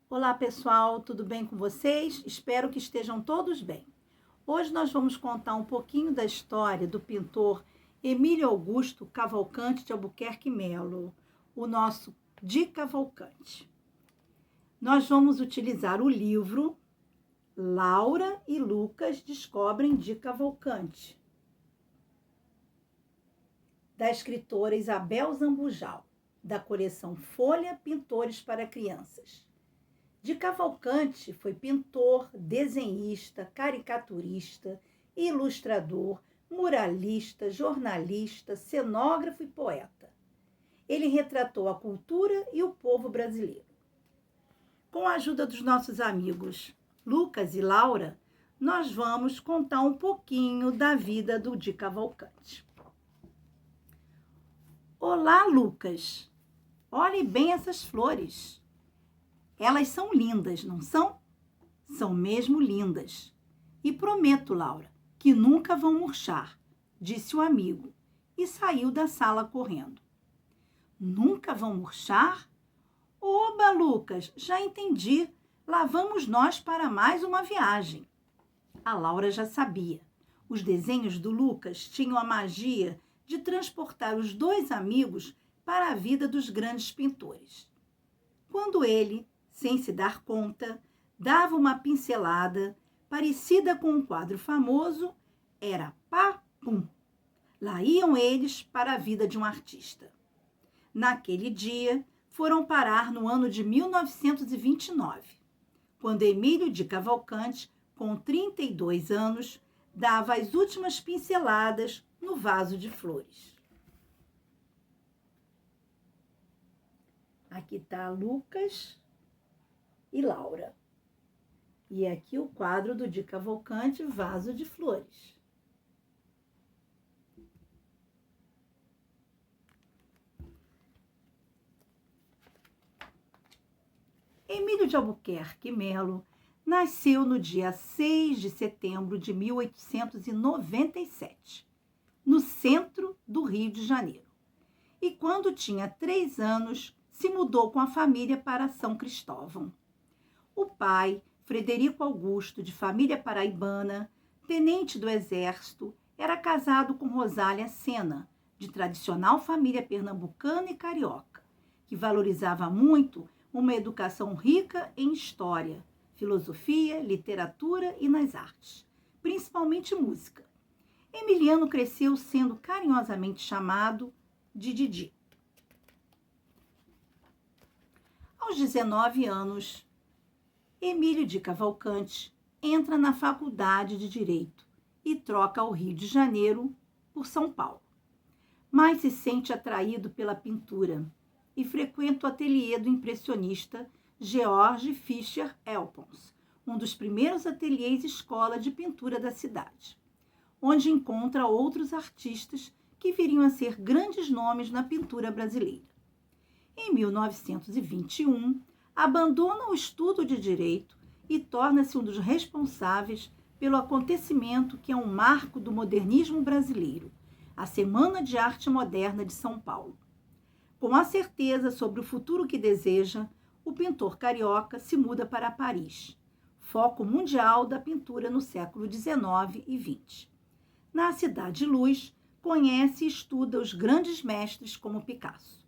Olá pessoal, tudo bem com vocês? Espero que estejam todos bem. Hoje nós vamos contar um pouquinho da história do pintor Emílio Augusto Cavalcante de Albuquerque Melo, o nosso Di Cavalcante. Nós vamos utilizar o livro Laura e Lucas Descobrem Di Cavalcante, da escritora Isabel Zambujal, da coleção Folha Pintores para Crianças. Di Cavalcante foi pintor, desenhista, caricaturista, ilustrador, muralista, jornalista, cenógrafo e poeta. Ele retratou a cultura e o povo brasileiro. Com a ajuda dos nossos amigos Lucas e Laura, nós vamos contar um pouquinho da vida do Di Cavalcante. Olá, Lucas! Olhe bem essas flores. Elas são lindas, não são? São mesmo lindas. E prometo, Laura, que nunca vão murchar, disse o amigo e saiu da sala correndo. Nunca vão murchar? Oba, Lucas, já entendi. Lá vamos nós para mais uma viagem. A Laura já sabia. Os desenhos do Lucas tinham a magia de transportar os dois amigos para a vida dos grandes pintores. Quando ele, sem se dar conta, dava uma pincelada parecida com um quadro famoso, era pá-pum. Lá iam eles para a vida de um artista. Naquele dia, foram parar no ano de 1929, quando Emílio Di Cavalcante, com 32 anos, dava as últimas pinceladas no vaso de flores. Aqui está Lucas e Laura. E aqui o quadro do Di Cavalcante, Vaso de Flores. Emílio de Albuquerque Melo nasceu no dia 6 de setembro de 1897, no centro do Rio de Janeiro. E quando tinha 3 anos, se mudou com a família para São Cristóvão. O pai, Frederico Augusto, de família paraibana, tenente do Exército, era casado com Rosália Sena, de tradicional família pernambucana e carioca, que valorizava muito uma educação rica em história, filosofia, literatura e nas artes, principalmente música. Emiliano cresceu sendo carinhosamente chamado de Didi. Aos 19 anos, Emílio Di Cavalcante entra na Faculdade de Direito e troca o Rio de Janeiro por São Paulo. Mas se sente atraído pela pintura e frequenta o ateliê do impressionista George Fischer Elpons, um dos primeiros ateliês escola de pintura da cidade, onde encontra outros artistas que viriam a ser grandes nomes na pintura brasileira. Em 1921, abandona o estudo de Direito e torna-se um dos responsáveis pelo acontecimento que é um marco do modernismo brasileiro, a Semana de Arte Moderna de São Paulo. Com a certeza sobre o futuro que deseja, o pintor carioca se muda para Paris, foco mundial da pintura no século XIX e XX. Na Cidade Luz, conhece e estuda os grandes mestres como Picasso.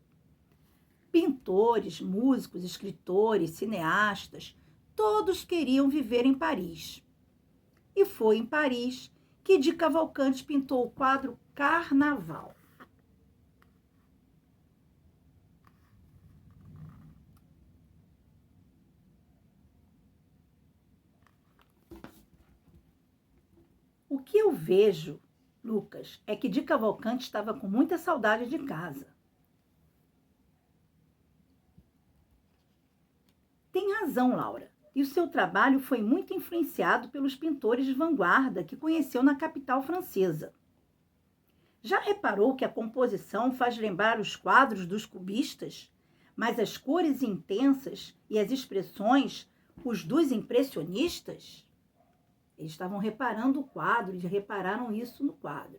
Pintores, músicos, escritores, cineastas, todos queriam viver em Paris. E foi em Paris que Di Cavalcante pintou o quadro Carnaval. O que eu vejo, Lucas, é que Di Cavalcante estava com muita saudade de casa. Tem razão, Laura, e o seu trabalho foi muito influenciado pelos pintores de vanguarda que conheceu na capital francesa. Já reparou que a composição faz lembrar os quadros dos cubistas, mas as cores intensas e as expressões, os dos impressionistas? Eles estavam reparando o quadro, eles repararam isso no quadro.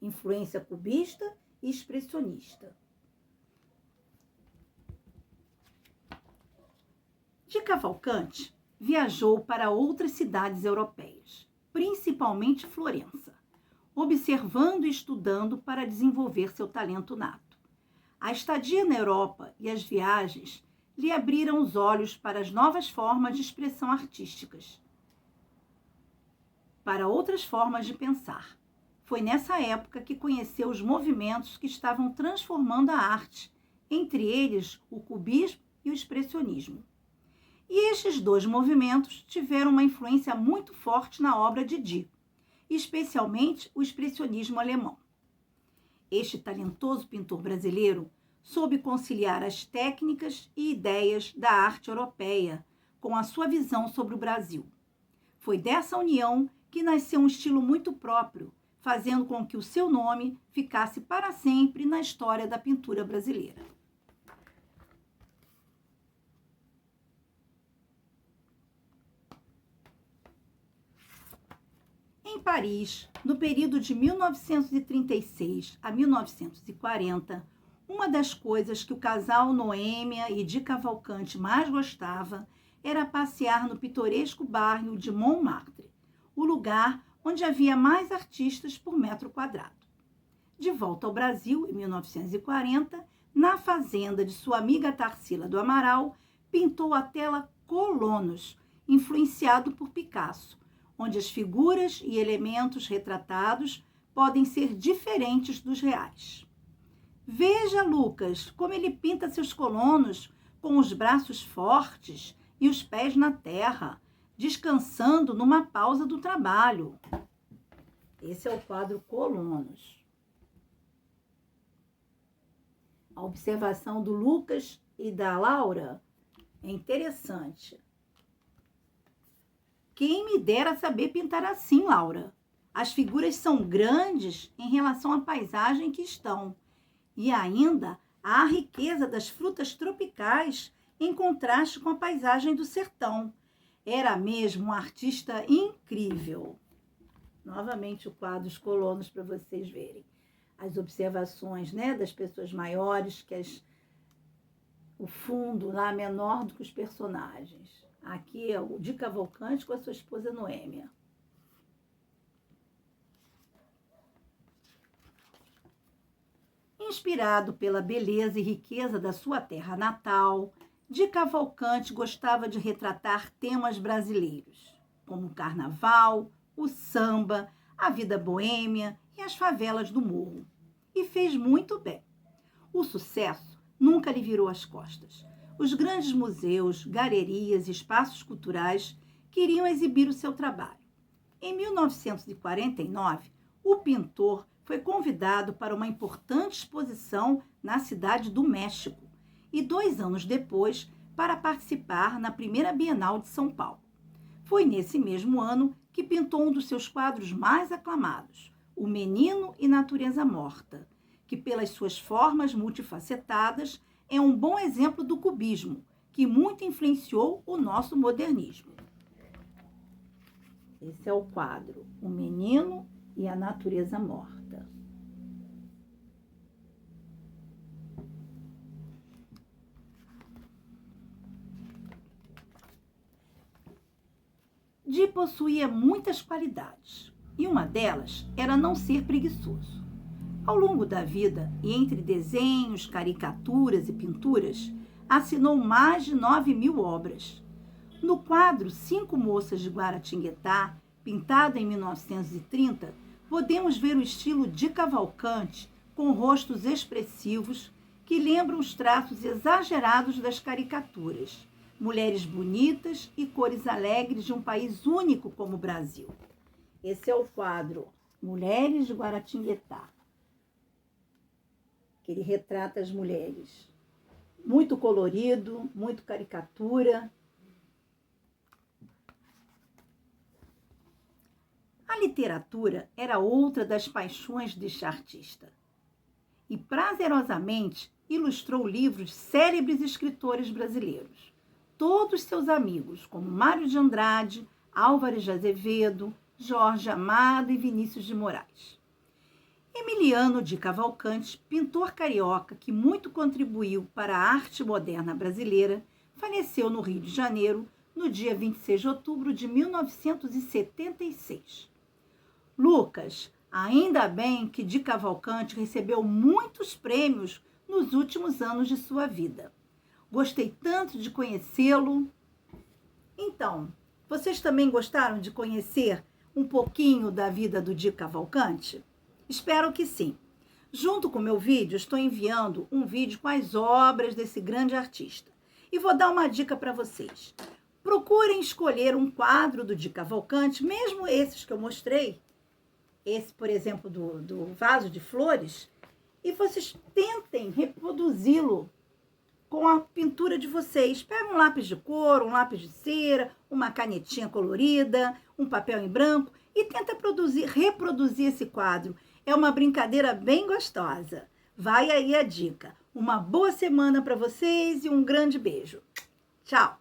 Influência cubista e expressionista. De Cavalcante viajou para outras cidades europeias, principalmente Florença, observando e estudando para desenvolver seu talento nato. A estadia na Europa e as viagens lhe abriram os olhos para as novas formas de expressão artísticas, para outras formas de pensar. Foi nessa época que conheceu os movimentos que estavam transformando a arte, entre eles o cubismo e o expressionismo. E estes dois movimentos tiveram uma influência muito forte na obra de Die, especialmente o expressionismo alemão. Este talentoso pintor brasileiro soube conciliar as técnicas e ideias da arte europeia com a sua visão sobre o Brasil. Foi dessa união que nasceu um estilo muito próprio, fazendo com que o seu nome ficasse para sempre na história da pintura brasileira. Em Paris, no período de 1936 a 1940, uma das coisas que o casal Noêmia e Die Cavalcante mais gostava era passear no pitoresco bairro de Montmartre, o lugar onde havia mais artistas por metro quadrado. De volta ao Brasil, em 1940, na fazenda de sua amiga Tarsila do Amaral, pintou a tela Colonos, influenciado por Picasso, onde as figuras e elementos retratados podem ser diferentes dos reais. Veja, Lucas, como ele pinta seus colonos com os braços fortes e os pés na terra, descansando numa pausa do trabalho. Esse é o quadro Colonos. A observação do Lucas e da Laura é interessante. Quem me dera saber pintar assim, Laura. As figuras são grandes em relação à paisagem que estão. E ainda há a riqueza das frutas tropicais em contraste com a paisagem do sertão. Era mesmo um artista incrível. Novamente o quadro Os Colonos para vocês verem. As observações, né, das pessoas maiores, que o fundo lá é menor do que os personagens. Aqui é o Die Cavalcante com a sua esposa Noêmia. Inspirado pela beleza e riqueza da sua terra natal, Die Cavalcante gostava de retratar temas brasileiros, como o carnaval, o samba, a vida boêmia e as favelas do morro. E fez muito bem. O sucesso nunca lhe virou as costas. Os grandes museus, galerias e espaços culturais queriam exibir o seu trabalho. Em 1949, o pintor foi convidado para uma importante exposição na cidade do México e 2 anos depois para participar na primeira Bienal de São Paulo. Foi nesse mesmo ano que pintou um dos seus quadros mais aclamados, O Menino e Natureza Morta, que pelas suas formas multifacetadas é um bom exemplo do cubismo, que muito influenciou o nosso modernismo. Esse é o quadro, O Menino e a Natureza Morta. Die possuía muitas qualidades, e uma delas era não ser preguiçoso. Ao longo da vida, e entre desenhos, caricaturas e pinturas, assinou mais de 9.000 obras. No quadro 5 Moças de Guaratinguetá, pintado em 1930, podemos ver o estilo de Cavalcante, com rostos expressivos que lembram os traços exagerados das caricaturas, mulheres bonitas e cores alegres de um país único como o Brasil. Esse é o quadro Mulheres de Guaratinguetá, que ele retrata as mulheres. Muito colorido, muito caricatura. A literatura era outra das paixões deste artista. E prazerosamente ilustrou livros de célebres escritores brasileiros. Todos seus amigos, como Mário de Andrade, Álvares de Azevedo, Jorge Amado e Vinícius de Moraes. Emiliano de Cavalcante, pintor carioca que muito contribuiu para a arte moderna brasileira, faleceu no Rio de Janeiro no dia 26 de outubro de 1976. Lucas, ainda bem que de Cavalcante recebeu muitos prêmios nos últimos anos de sua vida. Gostei tanto de conhecê-lo. Então, vocês também gostaram de conhecer um pouquinho da vida do Di Cavalcante? Espero que sim. Junto com o meu vídeo, estou enviando um vídeo com as obras desse grande artista. E vou dar uma dica para vocês. Procurem escolher um quadro do Di Cavalcante, mesmo esses que eu mostrei, esse, por exemplo, do vaso de flores, e vocês tentem reproduzi-lo com a pintura de vocês. Pega um lápis de cor, um lápis de cera, uma canetinha colorida, um papel em branco e tenta reproduzir esse quadro. É uma brincadeira bem gostosa. Vai aí a dica. Uma boa semana para vocês e um grande beijo. Tchau!